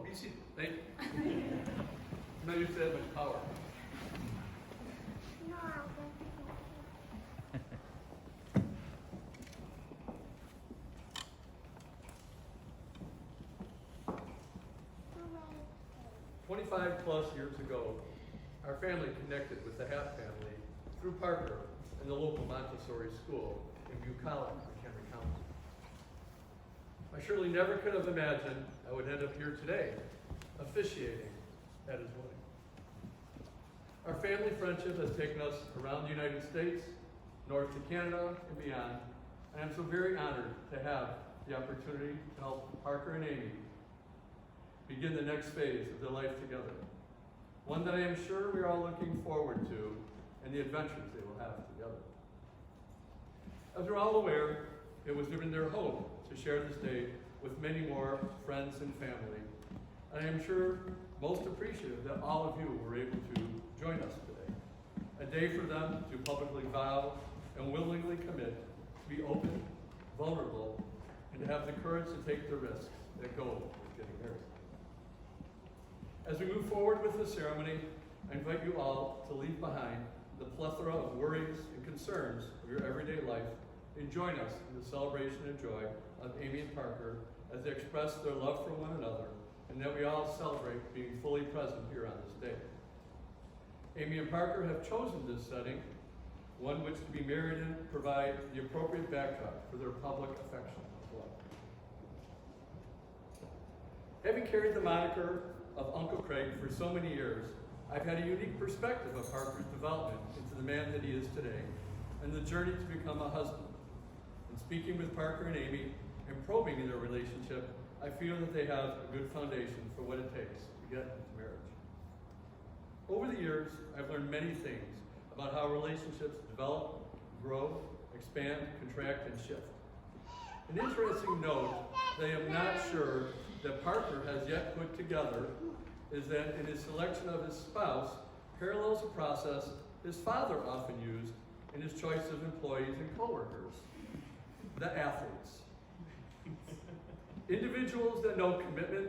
be seated. Thank you. I'm not used to that much power. No, 25 plus years ago, our family connected with the Happ family through Parker and the local Montessori school in Butte College, McHenry County. I surely never could have imagined I would end up here today, officiating at his wedding. Our family friendship has taken us around the United States, north to Canada, and beyond, and I'm so very honored to have the opportunity to help Parker and Amy begin the next phase of their life together. One that I am sure we are all looking forward to and the adventures they will have together. As we're all aware, it was given their hope to share this day with many more friends and family. And I am sure most appreciative that all of you were able to join us today. A day for them to publicly vow and willingly commit to be open, vulnerable, and to have the courage to take the risks that go with getting married. As we move forward with the ceremony, I invite you all to leave behind the plethora of worries and concerns of your everyday life and join us in the celebration and joy of Amy and Parker as they express their love for one another and that we all celebrate being fully present here on this day. Amy and Parker have chosen this setting, one which to be married in provide the appropriate backdrop for their public affection as well. Having carried the moniker of Uncle Craig for so many years, I've had a unique perspective of Parker's development into the man that he is today and the journey to become a husband. In speaking with Parker and Amy and probing in their relationship, I feel that they have a good foundation for what it takes to get into marriage. Over the years, I've learned many things about how relationships develop, grow, expand, contract, and shift. An interesting note that I am not sure that Parker has yet put together is that in his selection of his spouse parallels a process his father often used in his choice of employees and coworkers, the athletes. Individuals that know commitment,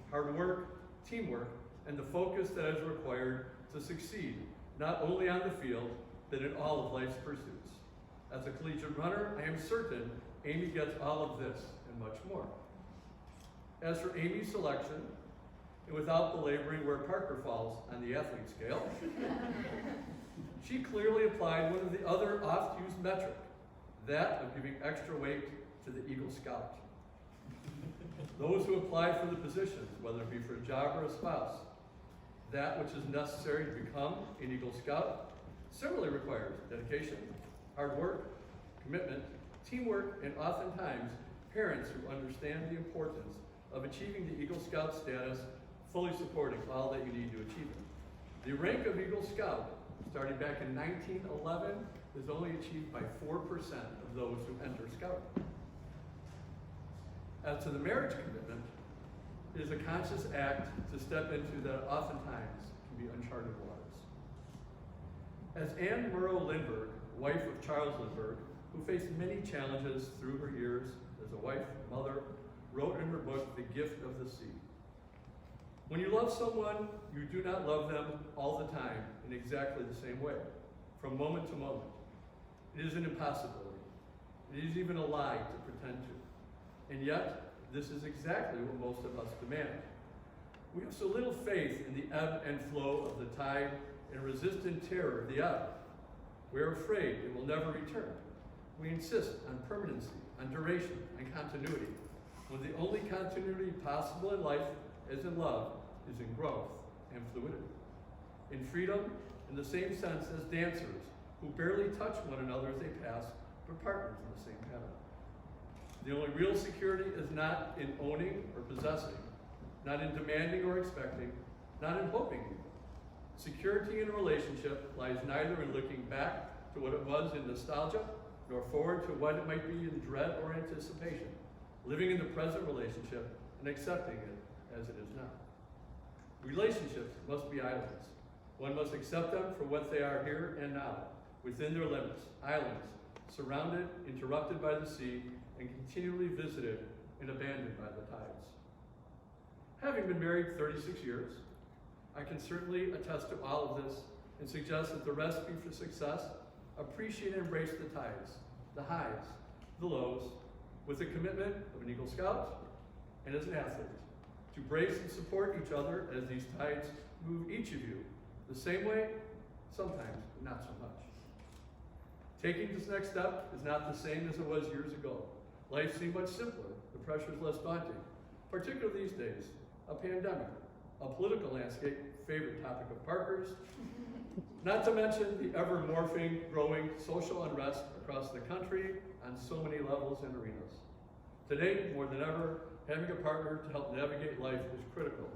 hard work, teamwork, and the focus that is required to succeed, not only on the field, but in all of life's pursuits. As a collegiate runner, I am certain Amy gets all of this and much more. As for Amy's selection, and without belaboring where Parker falls on the athlete scale, she clearly applied one of the other oft-used metric, that of giving extra weight to the Eagle Scout. Those who apply for the positions, whether it be for a job or a spouse, that which is necessary to become an Eagle Scout similarly requires dedication, hard work, commitment, teamwork, and oftentimes parents who understand the importance of achieving the Eagle Scout status, fully supporting all that you need to achieve it. The rank of Eagle Scout, starting back in 1911, is only achieved by 4% of those who enter Scouting. As to the marriage commitment, it is a conscious act to step into that oftentimes can be uncharted waters. As Anne Murrow Lindbergh, wife of Charles Lindbergh, who faced many challenges through her years as a wife, mother, wrote in her book, The Gift of the Sea. When you love someone, you do not love them all the time in exactly the same way, from moment to moment. It is an impossibility. It is even a lie to pretend to. And yet, this is exactly what most of us demand. We have so little faith in the ebb and flow of the tide and resist in terror the ebb. We are afraid it will never return. We insist on permanency, on duration, and continuity, when the only continuity possible in life, as in love, is in growth and fluidity. In freedom, in the same sense as dancers who barely touch one another as they pass, but partners in the same pattern. The only real security is not in owning or possessing, not in demanding or expecting, not in hoping. Security in a relationship lies neither in looking back to what it was in nostalgia, nor forward to what it might be in dread or anticipation, living in the present relationship and accepting it as it is now. Relationships must be islands. One must accept them for what they are here and now, within their limits, islands, surrounded, interrupted by the sea, and continually visited and abandoned by the tides. Having been married 36 years, I can certainly attest to all of this and suggest that the recipe for success: appreciate and embrace the tides, the highs, the lows, with the commitment of an Eagle Scout and as an athlete, to brace and support each other as these tides move each of you the same way, sometimes, but not so much. Taking this next step is not the same as it was years ago. Life seemed much simpler, the pressure is less daunting, particularly these days. A pandemic, a political landscape, favorite topic of Parker's, not to mention the ever-morphing, growing social unrest across the country on so many levels and arenas. Today, more than ever, having a partner to help navigate life is critical,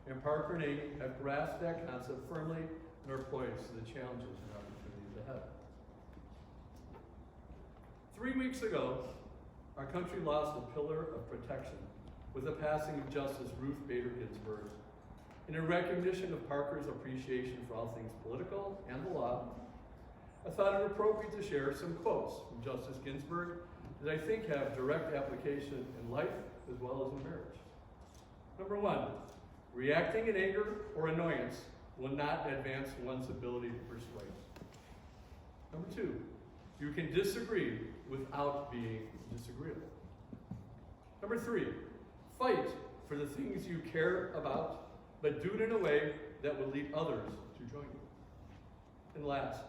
and Parker and Amy have grasped that concept firmly and are poised to the challenges and opportunities ahead. 3 weeks ago, our country lost a pillar of protection with the passing of Justice Ruth Bader Ginsburg. In a recognition of Parker's appreciation for all things political and the law, I thought it appropriate to share some quotes from Justice Ginsburg that I think have direct application in life as well as in marriage. Number 1, reacting in anger or annoyance will not advance one's ability to persuade. Number 2, you can disagree without being disagreeable. Number 3, fight for the things you care about, but do it in a way that will lead others to join you. And last,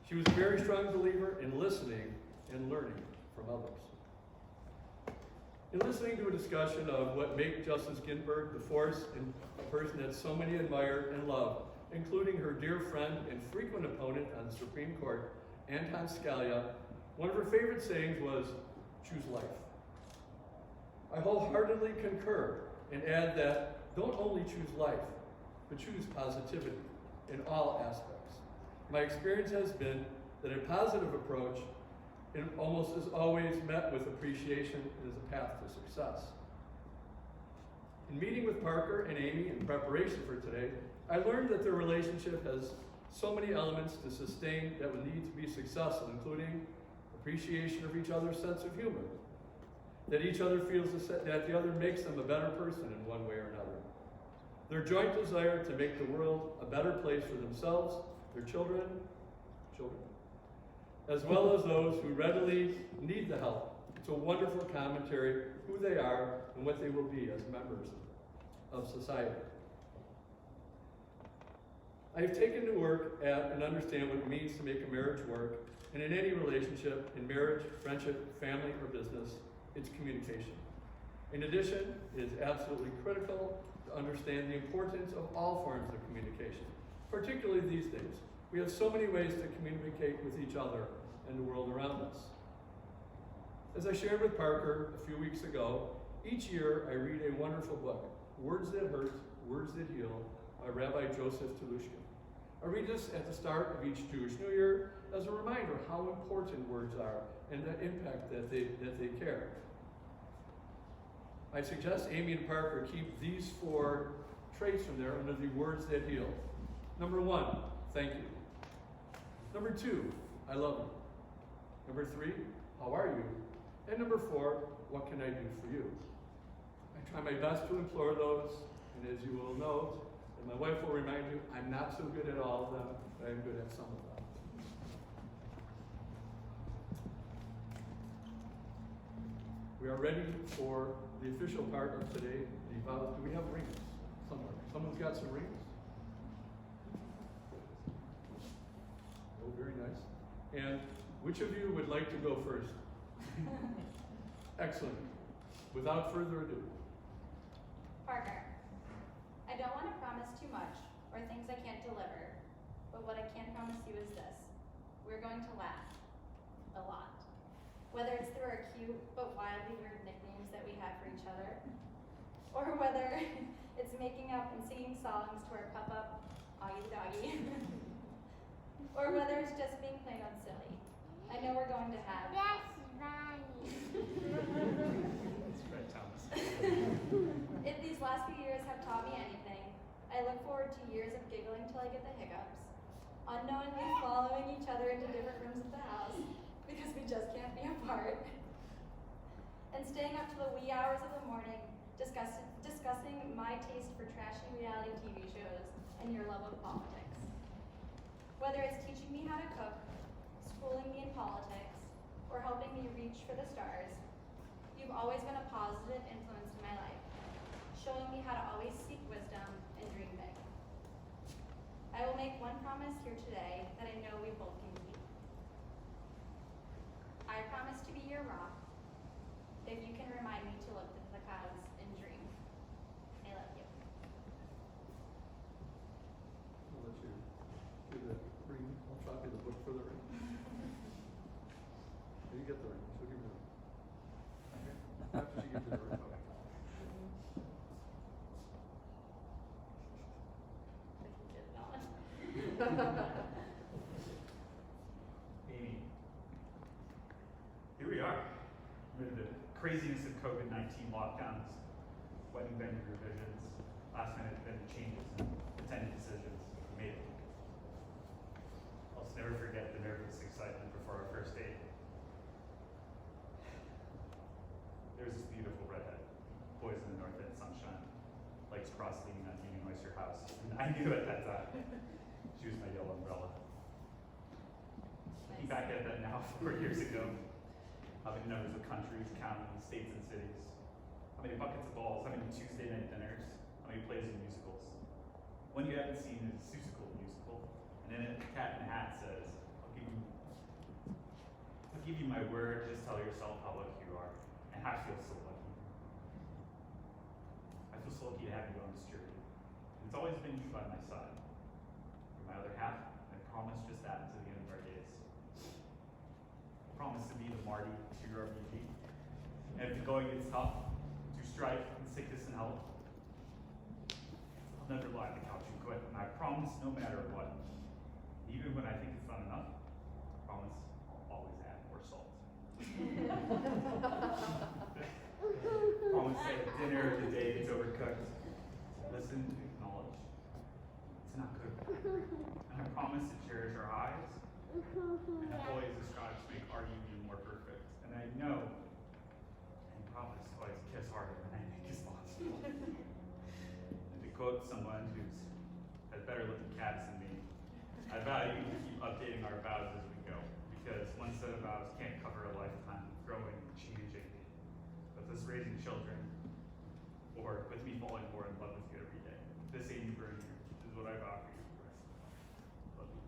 she was a very strong believer in listening and learning from others. In listening to a discussion of what made Justice Ginsburg the force and a person that so many admire and love, including her dear friend and frequent opponent on the Supreme Court, Anton Scalia, one of her favorite sayings was, "Choose life." I wholeheartedly concur and add that don't only choose life, but choose positivity in all aspects. My experience has been that a positive approach almost is always met with appreciation and is a path to success. In meeting with Parker and Amy in preparation for today, I learned that their relationship has so many elements to sustain that would need to be successful, including appreciation of each other's sense of humor, that each other feels that the other makes them a better person in one way or another, their joint desire to make the world a better place for themselves, their children, as well as those who readily need the help. It's a wonderful commentary who they are and what they will be as members of society. I have taken to work at and understand what it means to make a marriage work, and in any relationship, in marriage, friendship, family, or business, it's communication. In addition, it is absolutely critical to understand the importance of all forms of communication, particularly these days. We have so many ways to communicate with each other and the world around us. As I shared with Parker a few weeks ago, each year I read a wonderful book, Words That Hurt, Words That Heal, by Rabbi Joseph Telushkin. I read this at the start of each Jewish New Year as a reminder how important words are and the impact that they carry. I suggest Amy and Parker keep these 4 traits from there under the Words That Heal. Number 1, thank you. Number 2, I love you. Number 3, how are you? And number 4, what can I do for you? I try my best to implore those, and as you will know, and my wife will remind you, I'm not so good at all of them, but I'm good at some of them. We are ready for the official part of today, the vows. Do we have rings somewhere? Someone's got some rings? Oh, very nice. And which of you would like to go first? Excellent. Without further ado. Parker, I don't want to promise too much or things I can't deliver, but what I can promise you is this. We're going to laugh. A lot. Whether it's through our cute but wildly weird nicknames that we have for each other, or whether it's making up and singing songs to our pup-up, Augie Doggy, or whether it's just being plain old silly. I know we're going to have... That's funny. That's right, Thomas. If these last few years have taught me anything, I look forward to years of giggling till I get the hiccups, unknowingly following each other into different rooms of the house because we just can't be apart, and staying up to the wee hours of the morning discussing discussing my taste for trashy reality TV shows and your love of politics. Whether it's teaching me how to cook, schooling me in politics, or helping me reach for the stars, you've always been a positive influence in my life, showing me how to always seek wisdom and dream big. I will make one promise here today that I know we both can keep. I promise to be your rock if you can remind me to look to the clouds and dream. I love you. I'll let you do the ring. I'll drop you the book for the ring. You get the ring. She'll give you the ring. After she gives you the ring. Okay. Amy, here we are. Amid the craziness of COVID-19 lockdowns, wedding venue revisions, last-minute venue changes, and attending decisions, we made it. I'll just never forget the nervous excitement before our first date. There was this beautiful redhead, poised in the north end sunshine, lights cross-leaning on Union Oyster House, and I knew at that time she was my yellow umbrella. Looking back at that now, 4 years ago, how many numbers of countries, counties, states, and cities, how many buckets of balls, how many Tuesday night dinners, how many plays and musicals. One you haven't seen is Seussical the Musical, and in it, the Cat in the Hat says, I'll give you my word, just tell yourself how lucky you are, and I feel so lucky. I feel so lucky to have you on this journey. And it's always been you by my side. You're my other half, and I promise just that until the end of our days. I promise to be the Marty to your RPG. And if the going gets tough, through strife and sickness and health, I'll never lie on the couch and quit. And I promise no matter what, even when I think it's not enough, I promise I'll always add more salt. Promise that dinner if the day gets overcooked, listen to acknowledge it's not good. And I promise to cherish our highs and always strive to make our union more perfect. And I know and promise to always kiss harder than I think is possible. And to quote someone who's has better looking cats than me, I value to keep updating our vows as we go, because one set of vows can't cover a lifetime of growing and changing. With us raising children, or with me falling more in love with you every day. This Amy Bernier is what I vow for you for the rest of my life. Love you.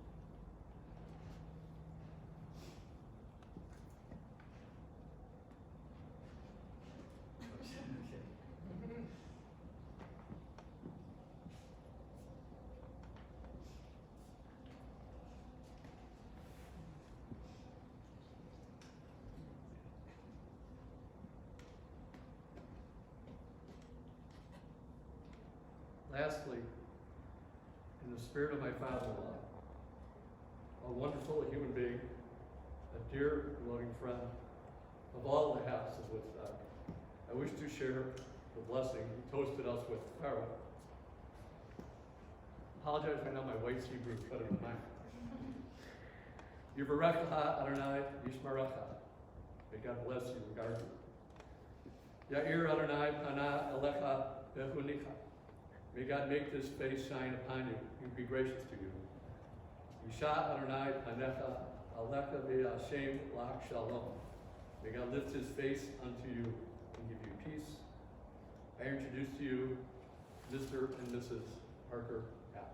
Okay. Lastly, in the spirit of my father-in-law, a wonderful human being, a dear and loving friend of all the house of Woodstock, I wish to share the blessing he toasted us with Pharaoh. Apologize if I know my wife's Hebrew is better than mine. Yivarecha Adonai Yishmerecha. May God bless you and guard you. Ya'ir Adonai Pana Elecha Bechunicha. May God make his face shine upon you and be gracious to you. Yisha Adonai Panecha Alecha V'Hashem Lach Shalom. May God lift his face unto you and give you peace. I introduce to you Mr. and Mrs. Parker App.